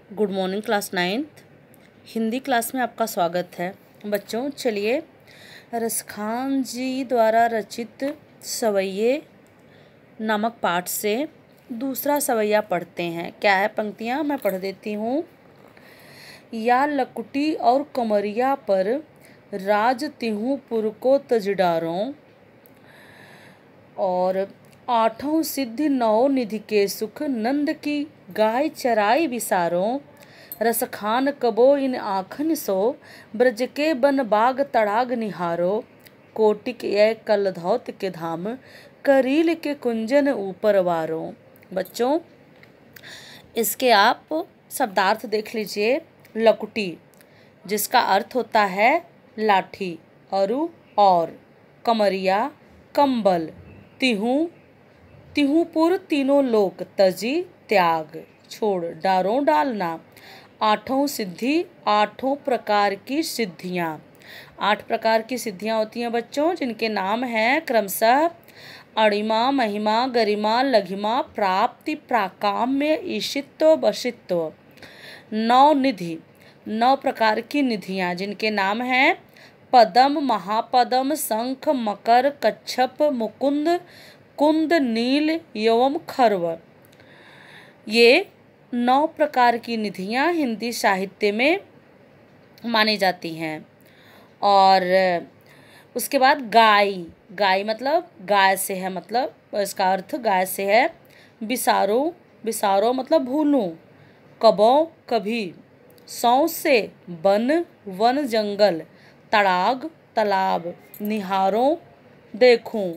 Good morning class 9th Hindi class में आपका स्वागत है। बच्चों चलिए रसखान जी द्वारा रचित सवैये नामक पाठ से दूसरा सवैया पढ़ते हैं। क्या है पंक्तियाँ मैं पढ़ देती हूँ। या लकुटी और कमरिया पर राज तिहूँ पुर को तजडारों, और आठों सिद्धि नौ निधि के सुख नंद की गाय चराई विसारों। रसखान कबो इन आँखन सो ब्रज के बन बाग तड़ाग निहारो। कोटिक ये कलधौत के धाम करील के कुंजन ऊपर वारो। बच्चों इसके आप शब्दार्थ देख लीजिए। लकुटी जिसका अर्थ होता है लाठी और कमरिया कंबल, तिहूपुर तीनों लोक तजी त्याग छोड़ डारों डालना। आठों सिद्धि आठों प्रकार की सिद्धियाँ। 8 प्रकार की सिद्धियाँ होती हैं बच्चों, जिनके नाम हैं क्रमशः अणिमा, महिमा, गरिमा, लघिमा, प्राप्ति, प्राकाम्य, ईशित्व, वशित्व। 9 निधि 9 प्रकार की निधियाँ, जिनके नाम हैं पदम, महापदम, शंख, मकर, कच्छप, मुकुंद, कुंद, नील एवं खर्व। ये 9 प्रकार की निधियाँ हिंदी साहित्य में मानी जाती हैं। और उसके बाद गाय मतलब गाय से है, मतलब इसका अर्थ गाय से है। बिसारो मतलब भूलूं। कबो कभी। सौ से वन जंगल। तड़ाग तालाब। निहारों देखूं।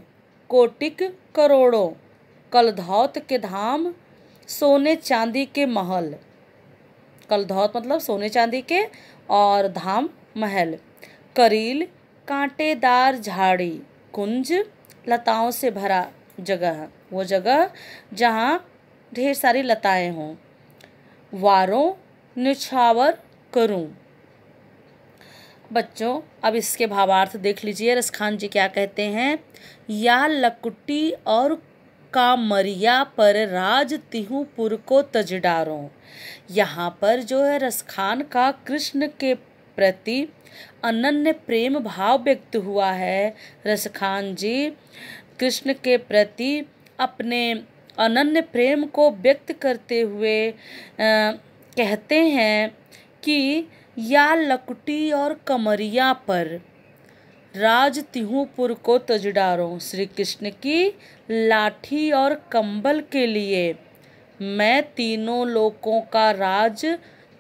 कोटिक करोड़ों। कलधौत के धाम सोने चांदी के महल। कलधौत मतलब सोने चांदी के, और धाम महल। करील कांटेदार झाड़ी। कुंज लताओं से भरा जगह, वो जगह जहाँ ढेर सारी लताएं हों। वारों निछावर करूं। बच्चों अब इसके भावार्थ देख लीजिए। रसखान जी क्या कहते हैं। या लकुटी और कामरिया पर राज तिहूँ पुर को तजडारों। यहाँ पर जो है रसखान का कृष्ण के प्रति अनन्य प्रेम भाव व्यक्त हुआ है। रसखान जी कृष्ण के प्रति अपने अनन्य प्रेम को व्यक्त करते हुए कहते हैं कि या लकुटी और कमरिया पर राज तिहूपुर को तजडारों। श्री कृष्ण की लाठी और कंबल के लिए मैं तीनों लोकों का राज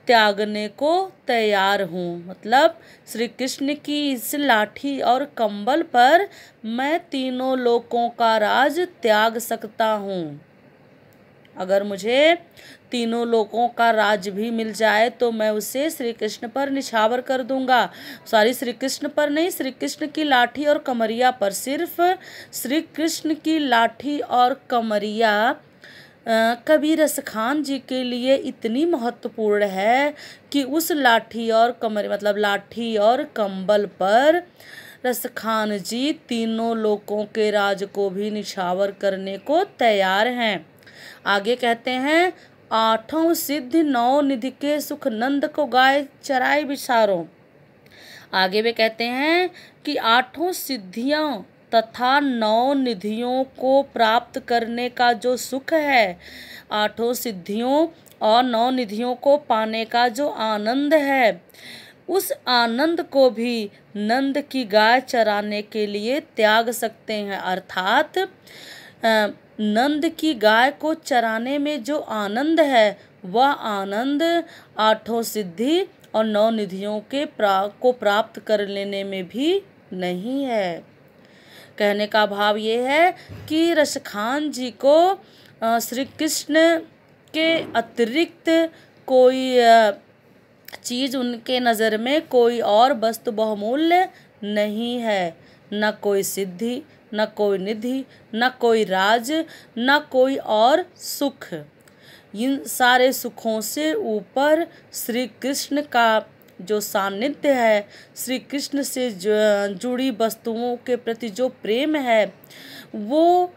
त्यागने को तैयार हूँ। मतलब श्री कृष्ण की इस लाठी और कंबल पर मैं तीनों लोकों का राज त्याग सकता हूँ। अगर मुझे तीनों लोकों का राज भी मिल जाए तो मैं उसे श्री कृष्ण पर निछावर कर दूंगा। श्री कृष्ण पर नहीं, श्री कृष्ण की लाठी और कमरिया पर। सिर्फ श्री कृष्ण की लाठी और कमरिया कवि रसखान जी के लिए इतनी महत्वपूर्ण है कि उस लाठी और मतलब लाठी और कंबल पर रसखान जी तीनों लोकों के राज को भी निछावर करने को तैयार हैं। आगे कहते हैं आठों सिद्धि नौ निधि के सुख नंद को गाय चराई विसारों। आगे वे कहते हैं कि आठों सिद्धियां तथा 9 निधियों को प्राप्त करने का जो सुख है, आठों सिद्धियों और 9 निधियों को पाने का जो आनंद है, उस आनंद को भी नंद की गाय चराने के लिए त्याग सकते हैं। अर्थात नंद की गाय को चराने में जो आनंद है, वह आनंद आठों सिद्धि और 9 निधियों को प्राप्त कर लेने में भी नहीं है। कहने का भाव ये है कि रसखान जी को श्री कृष्ण के अतिरिक्त कोई चीज़ उनके नज़र में कोई और वस्तु बहुमूल्य नहीं है। न कोई सिद्धि, न कोई निधि, न कोई राज, न कोई और सुख। इन सारे सुखों से ऊपर श्री कृष्ण का जो सानिध्य है, श्री कृष्ण से जुड़ी वस्तुओं के प्रति जो प्रेम है, वो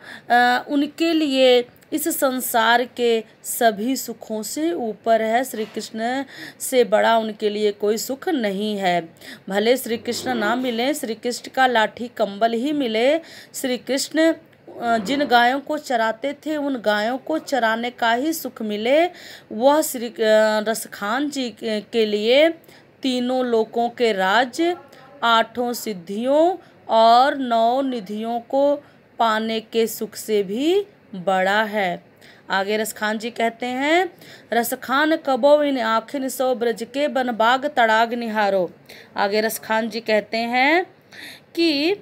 उनके लिए इस संसार के सभी सुखों से ऊपर है। श्री कृष्ण से बड़ा उनके लिए कोई सुख नहीं है। भले श्री कृष्ण ना मिले, श्री कृष्ण का लाठी कंबल ही मिले, श्री कृष्ण जिन गायों को चराते थे उन गायों को चराने का ही सुख मिले, वह श्री रसखान जी के लिए तीनों लोकों के राज्य, 8 सिद्धियों और 9 निधियों को पाने के सुख से भी बड़ा है। आगे रसखान जी कहते हैं, रसखान कबो इन आखिन सो ब्रज के बन बाग तड़ाग निहारो। आगे रसखान जी कहते हैं कि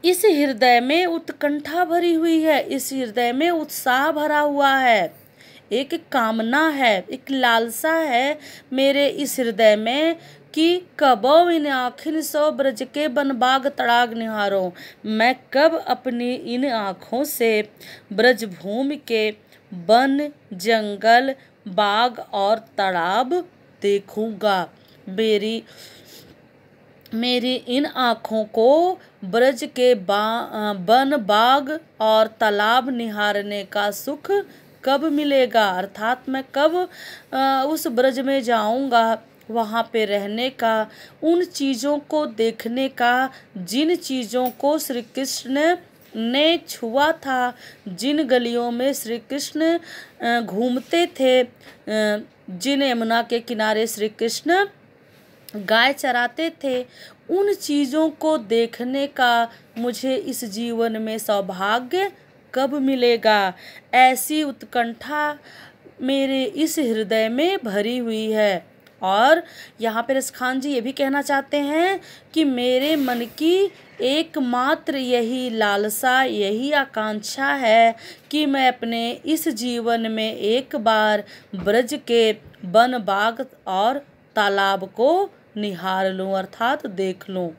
इस हृदय में उत्कंठा भरी हुई है, इस हृदय में उत्साह भरा हुआ है, एक कामना है, एक लालसा है मेरे इस हृदय में कि कबो इन आँखिन सो ब्रज के बन बाग तड़ाग निहारो, मैं कब अपनी इन आँखों से ब्रज भूमि के वन, जंगल, बाग और तालाब देखूंगा। मेरी इन आँखों को ब्रज के वन, बाग और तालाब निहारने का सुख कब मिलेगा, अर्थात मैं कब उस ब्रज में जाऊंगा, वहाँ पे रहने का, उन चीज़ों को देखने का जिन चीज़ों को श्री कृष्ण ने छुआ था, जिन गलियों में श्री कृष्ण घूमते थे, जिन यमुना के किनारे श्री कृष्ण गाय चराते थे, उन चीज़ों को देखने का मुझे इस जीवन में सौभाग्य कब मिलेगा। ऐसी उत्कंठा मेरे इस हृदय में भरी हुई है। और यहाँ पे रसखान जी ये भी कहना चाहते हैं कि मेरे मन की एकमात्र यही लालसा, यही आकांक्षा है कि मैं अपने इस जीवन में एक बार ब्रज के वन, बाग और तालाब को निहार लूं, अर्थात देख लूं।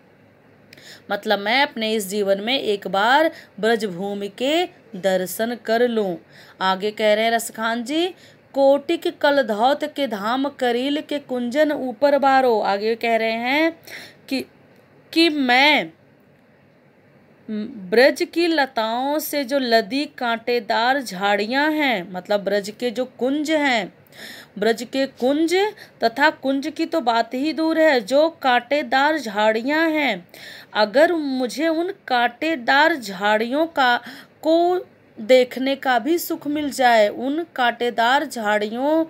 मतलब मैं अपने इस जीवन में एक बार ब्रजभूमि के दर्शन कर लूं। आगे कह रहे हैं रसखान जी, कोटिक कलधौत के धाम करील के कुंजन ऊपर बारो। आगे कह रहे हैं कि मैं ब्रज की लताओं से जो लदी कांटेदार झाड़ियां हैं, मतलब ब्रज के जो कुंज हैं, ब्रज के कुंज तथा कुंज की तो बात ही दूर है, जो कांटेदार झाड़ियां हैं, अगर मुझे उन कांटेदार झाड़ियों को देखने का भी सुख मिल जाए, उन कांटेदार झाड़ियों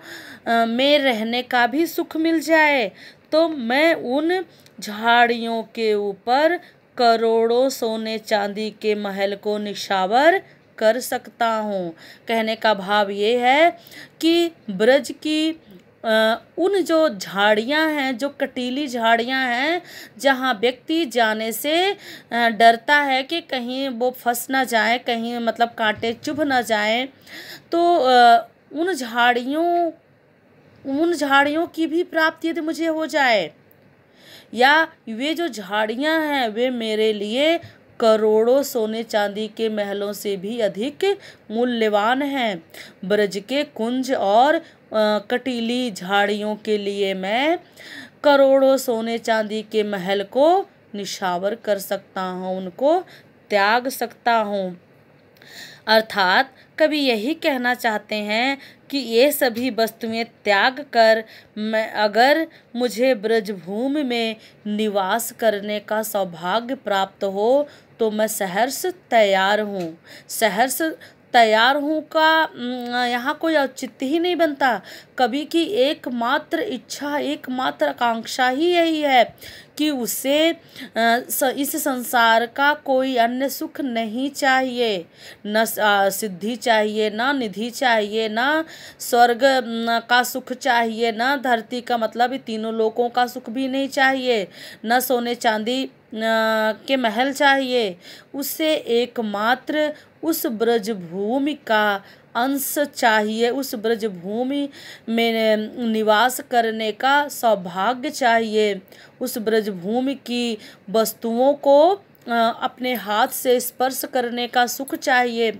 में रहने का भी सुख मिल जाए, तो मैं उन झाड़ियों के ऊपर करोड़ों सोने चांदी के महल को निछावर कर सकता हूँ। कहने का भाव ये है कि ब्रज की उन जो झाड़ियाँ हैं, जो कटीली झाड़ियाँ हैं, जहाँ व्यक्ति जाने से डरता है कि कहीं वो फंस ना जाए, कहीं मतलब कांटे चुभ ना जाए, तो उन झाड़ियों की भी प्राप्ति यदि मुझे हो जाए, या वे जो झाड़ियाँ हैं वे मेरे लिए करोड़ों सोने चांदी के महलों से भी अधिक मूल्यवान हैं, ब्रज के कुंज और कटीली झाड़ियों के लिए मैं करोड़ों सोने चांदी के महल को निछावर कर सकता हूँ, उनको त्याग सकता हूँ। अर्थात कभी यही कहना चाहते हैं कि ये सभी वस्तुएं त्याग कर मैं अगर मुझे ब्रजभूमि में निवास करने का सौभाग्य प्राप्त हो तो मैं सहर्ष तैयार हूँ। सहर्ष तैयार हूँ का यहाँ कोई औचित्य ही नहीं बनता। कभी की एकमात्र इच्छा, एकमात्र आकांक्षा ही यही है कि उसे इस संसार का कोई अन्य सुख नहीं चाहिए, न सिद्धि चाहिए, ना निधि चाहिए, ना स्वर्ग का सुख चाहिए, ना धरती का मतलब तीनों लोकों का सुख भी नहीं चाहिए, न सोने चांदी के महल चाहिए। उसे एकमात्र उस ब्रजभूमि का अंश चाहिए, उस ब्रजभूमि में निवास करने का सौभाग्य चाहिए, उस ब्रजभूमि की वस्तुओं को अपने हाथ से स्पर्श करने का सुख चाहिए,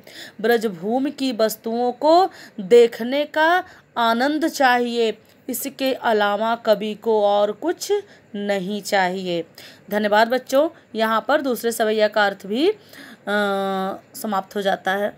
ब्रजभूमि की वस्तुओं को देखने का आनंद चाहिए। इसके अलावा कवि को और कुछ नहीं चाहिए। धन्यवाद बच्चों। यहाँ पर दूसरे सवैया का अर्थ भी समाप्त हो जाता है।